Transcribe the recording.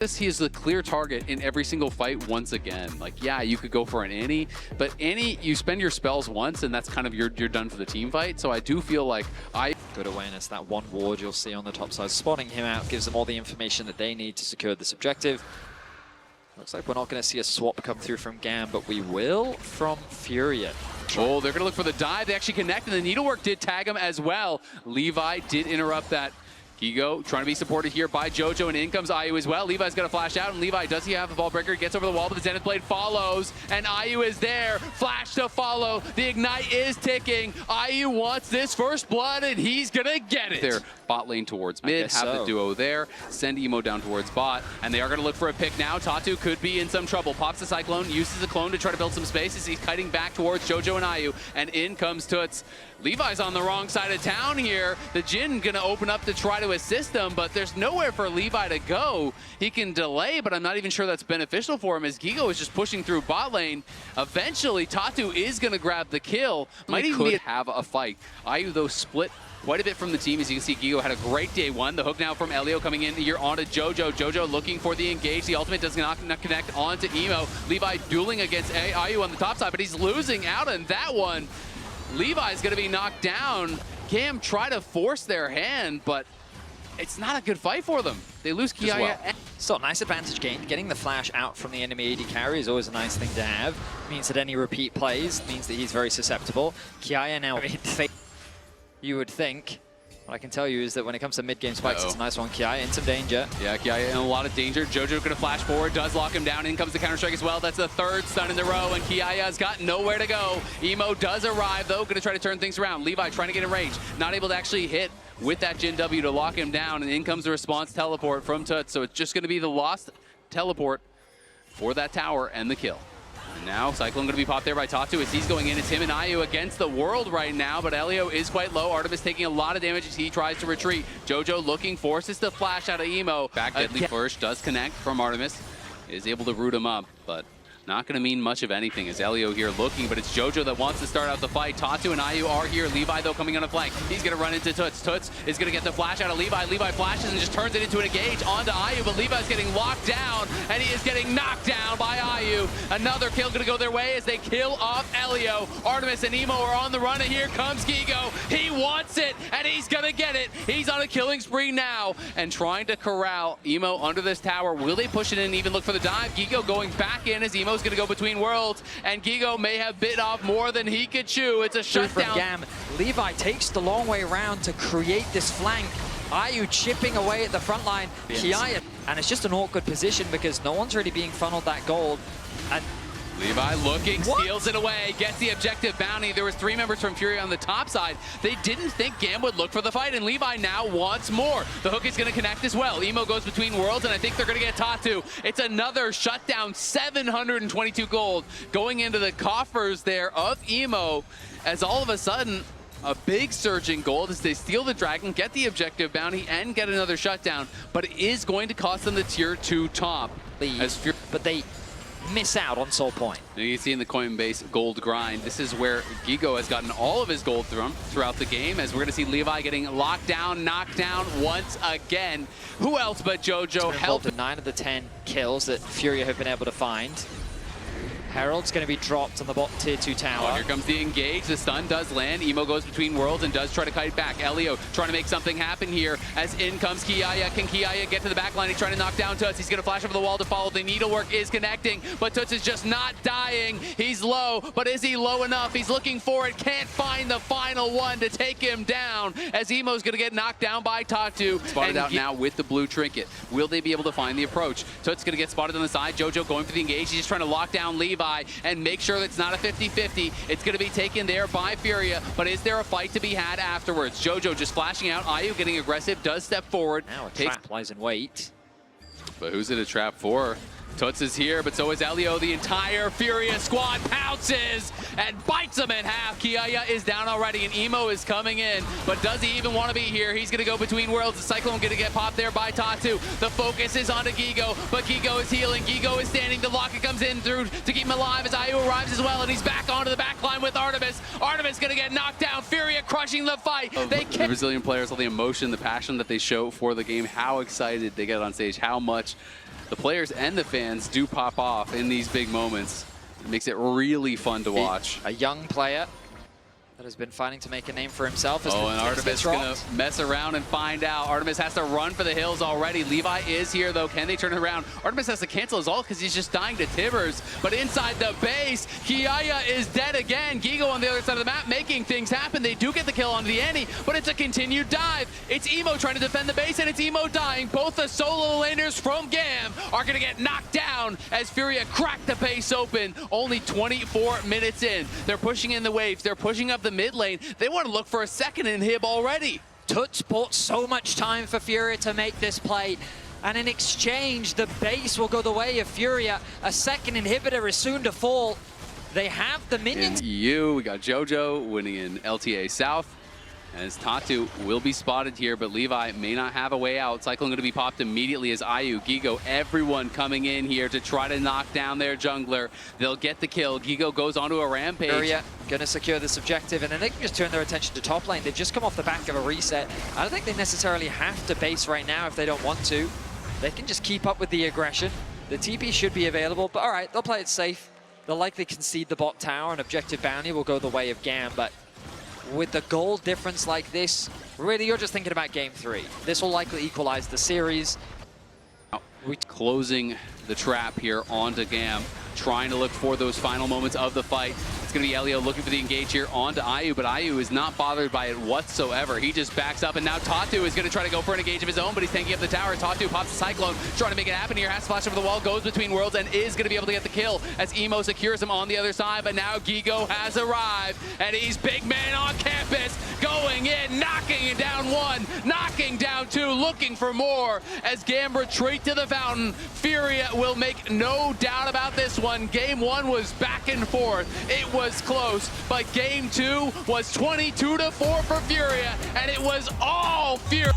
He is the clear target in every single fight once again. Like, yeah, you could go for an Annie, but Annie, you spend your spells once and that's kind of you're done for the team fight. So I do feel like Good awareness, that one ward you'll see on the top side. Spotting him out gives them all the information that they need to secure this objective. Looks like we're not going to see a swap come through from GAM, but we will from Furia. Oh, they're going to look for the dive. They actually connect, and the needlework did tag him as well. Levi did interrupt that. Gigo trying to be supported here by Jojo, and in comes Ayu as well. Levi's got to flash out, and Levi, does he have the ball breaker? Gets over the wall, but the Zenith Blade follows, and Ayu is there. Flash to follow. The Ignite is ticking. Ayu wants this first blood, and he's going to get it. Their bot lane towards mid, have the duo there. Send Emo down towards bot, and they are going to look for a pick now. Tatu could be in some trouble. Pops the Cyclone, uses the clone to try to build some space as he's kiting back towards Jojo and Ayu, and in comes Toots. Levi's on the wrong side of town here. The Jhin gonna open up to try to assist him, but there's nowhere for Levi to go. He can delay, but I'm not even sure that's beneficial for him as Gigo is just pushing through bot lane. Eventually, Tatu is gonna grab the kill. Might even have a fight. Ayu, though, split quite a bit from the team. As you can see, Gigo had a great day one. The hook now from Elio coming in here onto Jojo. Jojo looking for the engage. The ultimate does not connect onto Emo. Levi dueling against Ayu on the top side, but he's losing out on that one. Levi's going to be knocked down. GAM try to force their hand, but it's not a good fight for them. They lose Kiaya. Well. Still, nice advantage gained. Getting the flash out from the enemy AD carry is always a nice thing to have. Means that any repeat plays means that he's very susceptible. Kiaya now, you would think. What I can tell you is that when it comes to mid-game spikes, it's a nice one. Kiaya in some danger. Yeah, Kiaya in a lot of danger. Jojo going to flash forward, does lock him down. In comes the counter-strike as well. That's the third stun in the row, and Kiaya's got nowhere to go. Emo does arrive, though. Going to try to turn things around. Levi trying to get in range. Not able to actually hit with that Jhin W to lock him down, and in comes the response teleport from Toots. So it's just going to be the lost teleport for that tower and the kill. And now Cyclone going to be popped there by Tatu as he's going in. It's him and Ayu against the world right now, but Elio is quite low. Artemis taking a lot of damage as he tries to retreat. Jojo looking, forces the flash out of Emo. Back deadly flourish does connect from Artemis. Is able to root him up, but not going to mean much of anything as Elio here looking, but it's Jojo that wants to start out the fight. Tatu and Ayu are here. Levi, though, coming on a flank. He's going to run into Toots. Toots is going to get the flash out of Levi. Levi flashes and just turns it into an engage onto Ayu, but Levi's getting locked down, and he is getting knocked down by Ayu. Another kill going to go their way as they kill off Elio. Artemis and Emo are on the run, and here comes Gigo. He wants it, and he's going to get it. He's on a killing spree now and trying to corral Emo under this tower. Will they push it in and even look for the dive? Gigo going back in as Emo's going to go between worlds, and Gigo may have bit off more than he could chew. It's a shutdown from GAM. Levi takes the long way around to create this flank. Ayu chipping away at the front line. Kiaya, and it's just an awkward position because no one's really being funneled that gold. And Levi looking, steals it away, gets the objective bounty. There was 3 members from Furia on the top side. They didn't think GAM would look for the fight, and Levi now wants more. The hook is going to connect as well. Emo goes between worlds, and I think they're going to get Tatu. It's another shutdown, 722 gold going into the coffers there of Emo, as all of a sudden, a big surge in gold as they steal the dragon, get the objective bounty, and get another shutdown. But it is going to cost them the tier 2 top. But they miss out on Soul Point. Now you can see in the Coinbase gold grind, this is where Gigo has gotten all of his gold throughout the game, as we're going to see Levi getting locked down, knocked down once again. Who else but Jojo helped? 9 of the 10 kills that Furia have been able to find. Herald's going to be dropped on the bot tier 2 tower. Oh, here comes the engage. The stun does land. Emo goes between worlds and does try to kite back. Elio trying to make something happen here as in comes Kiaya. Can Kiaya get to the back line? He's trying to knock down Toots. He's going to flash over the wall to follow. The needlework is connecting, but Toots is just not dying. He's low, but is he low enough? He's looking for it. Can't find the final one to take him down as Emo's going to get knocked down by Tatu. Spotted out now with the blue trinket. Will they be able to find the approach? Toots going to get spotted on the side. Jojo going for the engage. He's just trying to lock down Levi and make sure that it's not a 50-50. It's going to be taken there by Furia, but is there a fight to be had afterwards? Jojo just flashing out. Ayu getting aggressive, does step forward. Now a trap lies in wait. But who's it a trap for? Toots is here, but so is Elio. The entire Furia squad pounces and bites him in half. Kiaya is down already, and Emo is coming in. But does he even want to be here? He's going to go between worlds. The Cyclone going to get popped there by Tatu. The focus is onto Gigo, but Gigo is healing. Gigo is standing. The locket comes in through to keep him alive as Ayu arrives as well, and he's back onto the back line with Artemis. Artemis going to get knocked down. Furia crushing the fight. The Brazilian players, all the emotion, the passion that they show for the game, how excited they get on stage, how much the players and the fans do pop off in these big moments. It makes it really fun to watch. A young player that has been fighting to make a name for himself. As and Artemis gonna mess around and find out. Artemis has to run for the hills already. Levi is here though. Can they turn it around? Artemis has to cancel his ult because he's just dying to Tibbers. But inside the base, Kiaya is dead again. Gigo on the other side of the map making things happen. They do get the kill onto the Annie, but it's a continued dive. It's Emo trying to defend the base and it's Emo dying. Both the solo laners from GAM are gonna get knocked down as Furia cracked the base open. Only 24 minutes in. They're pushing in the waves. They're pushing up the mid lane. They want to look for a second inhib already. Toots bought so much time for Furia to make this play. And in exchange, the base will go the way of Furia. A second inhibitor is soon to fall. They have the minions. In EU, we got JoJo winning in LTA South. As Tatu will be spotted here, but Levi may not have a way out. Cyclone going to be popped immediately as Ayu, Gigo, everyone coming in here to try to knock down their jungler. They'll get the kill. Gigo goes onto a rampage. Furia going to secure this objective, and then they can just turn their attention to top lane. They've just come off the back of a reset. I don't think they necessarily have to base right now if they don't want to. They can just keep up with the aggression. The TP should be available, but all right, they'll play it safe. They'll likely concede the bot tower, and objective bounty will go the way of GAM, but with the goal difference like this, really you're just thinking about game 3. This will likely equalize the series. Closing the trap here onto GAM, trying to look for those final moments of the fight. It's going to be Elio looking for the engage here onto Ayu, but Ayu is not bothered by it whatsoever. He just backs up, and now Tatu is going to try to go for an engage of his own, but he's taking up the tower. Tatu pops the Cyclone, trying to make it happen here. Has to flash over the wall, goes between worlds, and is going to be able to get the kill as Emo secures him on the other side, but now Gigo has arrived, and he's big man on campus, going in, knocking it down one, knocking down two, looking for more as GAM retreat to the fountain. Furia will make no doubt about this one. Game 1 was back and forth. It was close, but game 2 was 22-4 for Furia, and it was all Furia.